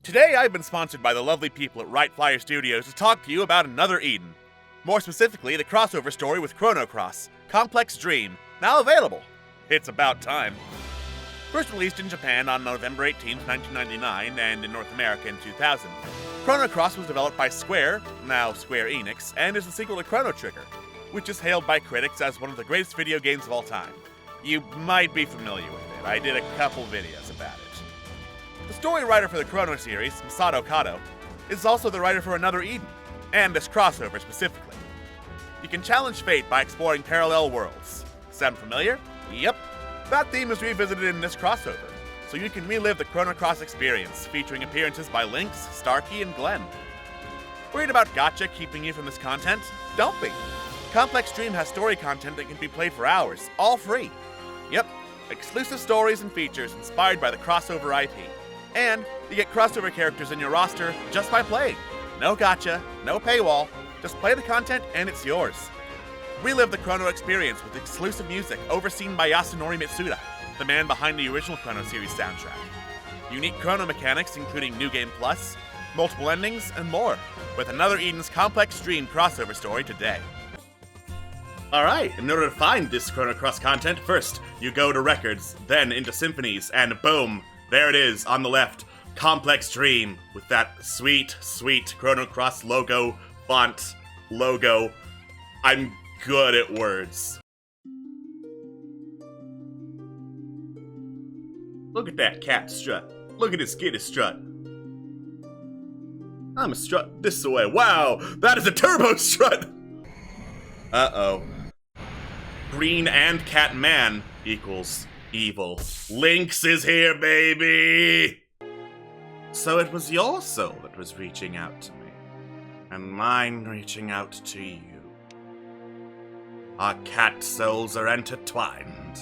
Today I've been sponsored by the lovely people at WRIGHT Flyer Studios to talk to you about another Eden. More specifically, the crossover story with Chrono Cross, Complex Dream, now available. It's about time. First released in Japan on November 18, 1999, and in North America in 2000, Chrono Cross was developed by Square, now Square ENIX, and is the sequel to Chrono Trigger, which is hailed by critics as one of the greatest video games of all time. You might be familiar with it. I did a couple videos about it. The story writer for the Chrono series, Masato Kato, is also the writer for another Eden, and this crossover specifically. You can challenge fate by exploring parallel worlds. Sound familiar? Yep. That theme is revisited in this crossover, so you can relive the Chrono Cross experience, featuring appearances by Lynx, Starkey, and Glenn. Worried about gacha keeping you from this content? Don't be. Complex Dream has story content that can be played for hours, all free. Yep, exclusive stories and features inspired by the crossover IP. And you get crossover characters in your roster just by playing. No gacha, no paywall, just play the content and it's yours. Relive the Chrono experience with exclusive music overseen by Yasunori Mitsuda, the man behind the original Chrono series soundtrack. Unique Chrono mechanics including New Game Plus, multiple endings, and more, with another Eden's Complex Dream crossover story today. Alright, in order to find this Chrono Cross content, first you go to Records, then into Symphonies, and boom, there it is on the left, Complex Dream, with that sweet, sweet Chrono Cross logo, font, logo. I'm good at words. Look at that cat strut. Look at his kitty strut. I'm a strut this way. Wow, that is a turbo strut! Uh-oh. Green and cat man equals evil. Lynx is here, baby! So it was your soul that was reaching out to me, and mine reaching out to you. Our cat souls are intertwined.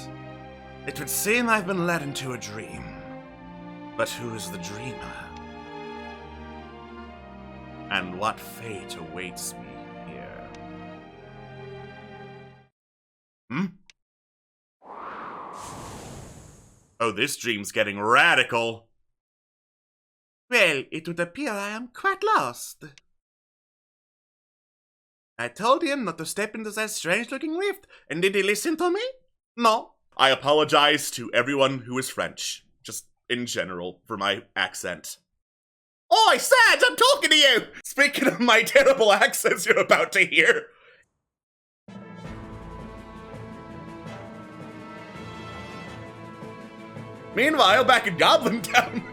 It would seem I've been led into a dream. But who is the dreamer? And what fate awaits me here? Oh, this dream's getting radical. Well, it would appear I am quite lost. I told him not to step into that strange-looking rift, and did he listen to me? No. I apologize to everyone who is French, just in general, for my accent. Oi, Sads, I'm talking to you! Speaking of my terrible accents you're about to hear. Meanwhile, back in Goblin Town.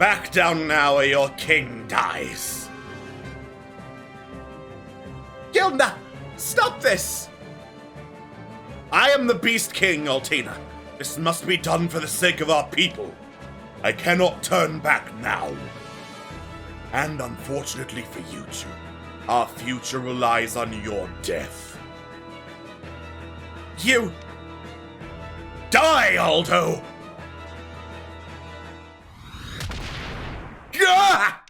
Back down now or your king dies. Gilda, stop this! I am the Beast King, Altina. This must be done for the sake of our people. I cannot turn back now. And unfortunately for you two, our future relies on your death. You... die, Aldo! Gah!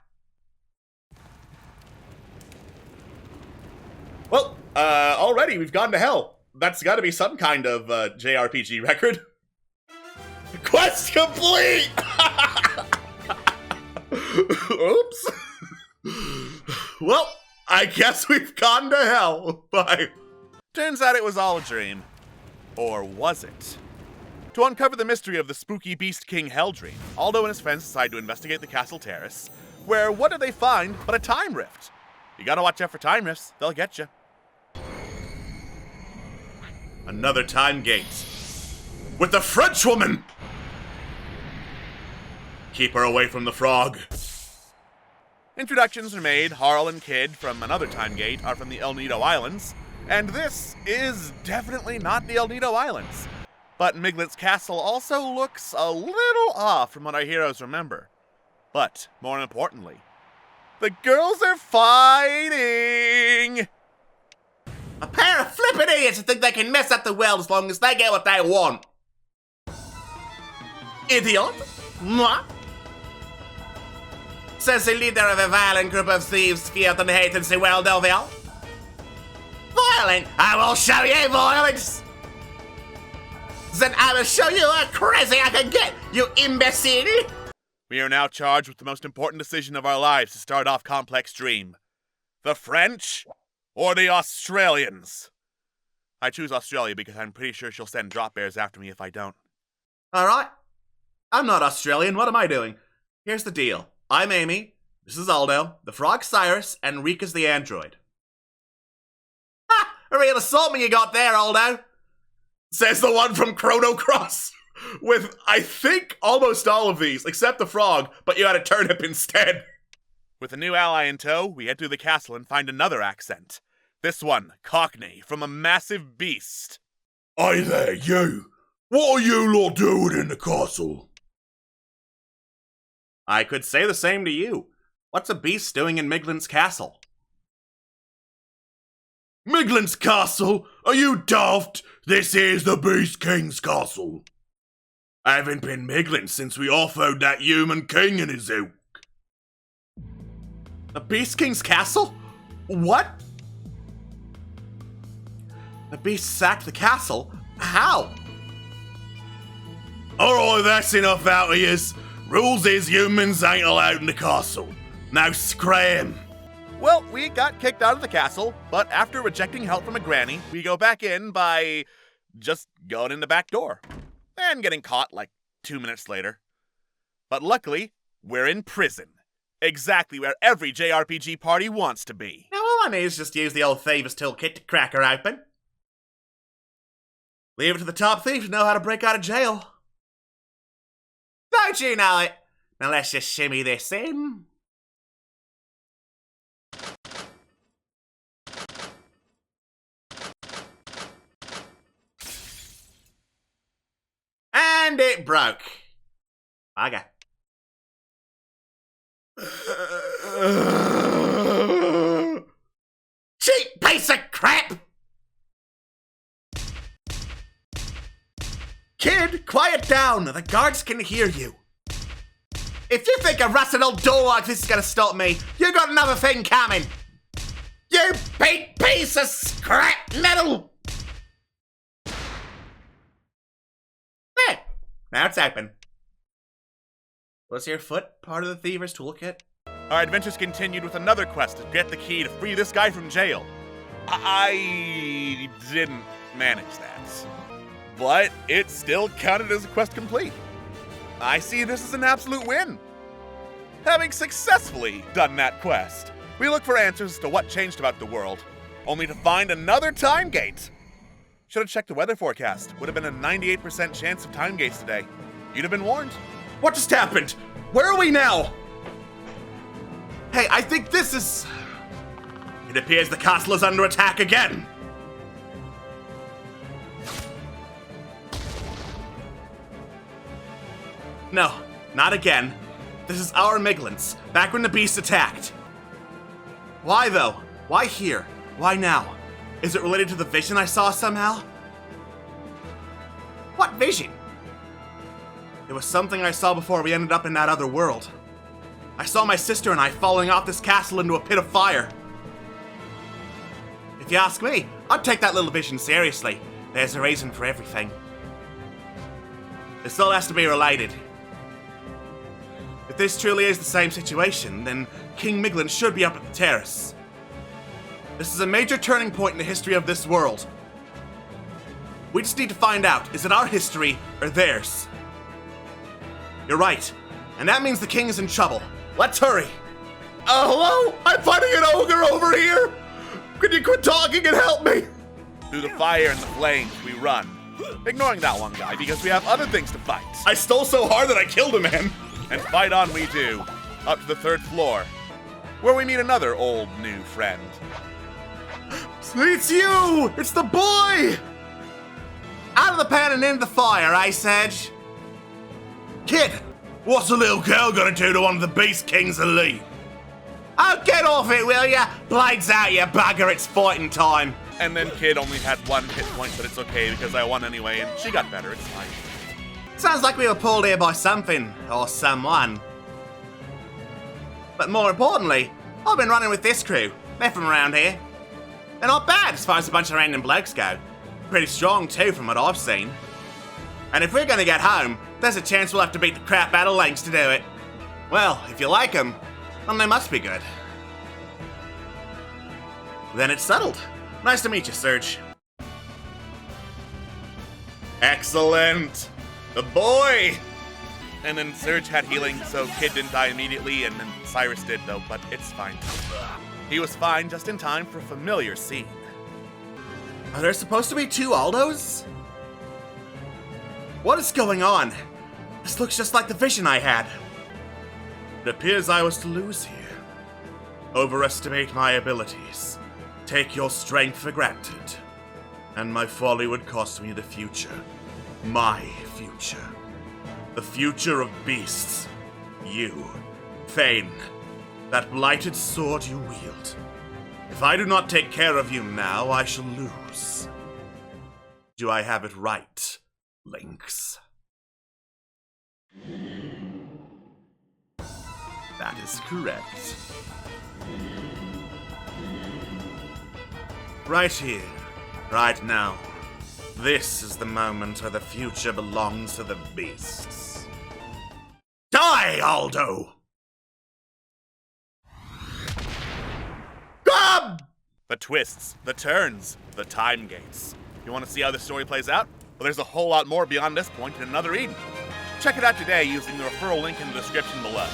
Well, already we've gone to hell. That's gotta be some kind of, JRPG record. Quest complete! Oops. Well, I guess we've gone to hell. Bye. Turns out it was all a dream. Or was it? To uncover the mystery of the spooky Beast King Hell Dream, Aldo and his friends decide to investigate the castle terrace, where what do they find but a time rift? You gotta watch out for time rifts, they'll get you. Another time gate. With the French woman! Keep her away from the frog. Introductions are made. Harl and Kid from another time gate are from the El Nido Islands, and this is definitely not the El Nido Islands. But Miglet's castle also looks a little off from what our heroes remember. But, more importantly, the girls are fighting! A pair of flippin' idiots who think they can mess up the world as long as they get what they want. Idiot? Moi? Says the leader of a violent group of thieves feared and hated the world over. Violent? I will show you violence! Then I will show you how crazy I can get, you imbecile! We are now charged with the most important decision of our lives to start off Complex Dream. The French or the Australians? I choose Australia because I'm pretty sure she'll send drop bears after me if I don't. Alright. I'm not Australian, what am I doing? Here's the deal. I'm Amy, this is Aldo, the Frog Cyrus, and Rika's the android. Ha! A real assortment you got there, Aldo! Says the one from Chrono Cross. With, I think, almost all of these, except the frog, but you had a turnip instead. With a new ally in tow, we head through the castle and find another accent. This one, Cockney, from a massive beast. Hey there, you! What are you lot doing in the castle? I could say the same to you. What's a beast doing in Miglin's castle? Miglin's castle? Are you daft? This is the Beast King's castle. I haven't been Miglin since we offloaded that human king and his ilk. The Beast King's castle? What? The beast sacked the castle? How? Alright, that's enough out of yous. Rules is humans ain't allowed in the castle. Now scram! Well, we got kicked out of the castle, but after rejecting help from a granny, we go back in by just going in the back door. And getting caught like 2 minutes later. But luckily, we're in prison. Exactly where every JRPG party wants to be. Now all I need is just use the old thieves' toolkit to crack her open. Leave it to the top thief to know how to break out of jail. Don't you know it? Now let's just shimmy this in. And it broke. Bugger. Cheap piece of crap! Kid, quiet down. The guards can hear you. If you think a rusted old door like this is gonna stop me, you got another thing coming. You big piece of scrap metal! There. Now it's open. Was your foot part of the thiever's toolkit? Our adventures continued with another quest to get the key to free this guy from jail. I didn't manage that. But it still counted as a quest complete. I see this as an absolute win. Having successfully done that quest, we look for answers as to what changed about the world, only to find another time gate. Should have checked the weather forecast. Would have been a 98% chance of time gates today. You'd have been warned. What just happened? Where are we now? Hey, I think this is... It appears the castle is under attack again. No, not again. This is our Miglin's, back when the beast attacked. Why though? Why here? Why now? Is it related to the vision I saw somehow? What vision? It was something I saw before we ended up in that other world. I saw my sister and I falling off this castle into a pit of fire. If you ask me, I'd take that little vision seriously. There's a reason for everything. This all has to be related. If this truly is the same situation, then King Miglin should be up at the terrace. This is a major turning point in the history of this world. We just need to find out, is it our history or theirs? You're right, and that means the king is in trouble. Let's hurry. Hello? I'm fighting an ogre over here! Could you quit talking and help me? Through the fire and the flames, we run. Ignoring that one guy because we have other things to fight. I stole so hard that I killed a man. And fight on we do, up to the 3rd floor, where we meet another old new friend. It's you! It's the boy! Out of the pan and into the fire, eh, Sedge? Kid, What's a little girl gonna do to one of the Beast King's elite? oh, get off it, will ya? Blades out, you bugger, it's fighting time. And then Kid only had 1 hit point, but it's okay because I won anyway, and she got better, it's fine. Sounds like we were pulled here by something, or someone. But more importantly, I've been running with this crew. They're from around here. They're not bad as far as a bunch of random blokes go. Pretty strong too from what I've seen. And if we're gonna get home, there's a chance we'll have to beat the crap out of Lynx to do it. Well, if you like them, then they must be good. Then it's settled. Nice to meet you, Serge. Excellent! The boy! And then Serge had healing, so Kid didn't die immediately, and then Cyrus did, though, but it's fine. He was fine just in time for a familiar scene. Are there supposed to be 2 Aldos? What is going on? This looks just like the vision I had. It appears I was to lose here. Overestimate my abilities. Take your strength for granted. And my folly would cost me the future. My future. The future of beasts. You. Thane. That blighted sword you wield. If I do not take care of you now, I shall lose. Do I have it right, Lynx? That is correct. Right here, right now. This is the moment where the future belongs to the beasts. Die, Aldo! Grab! The twists, the turns, the time gates. You want to see how the story plays out? Well, there's a whole lot more beyond this point in another Eden. Check it out today using the referral link in the description below.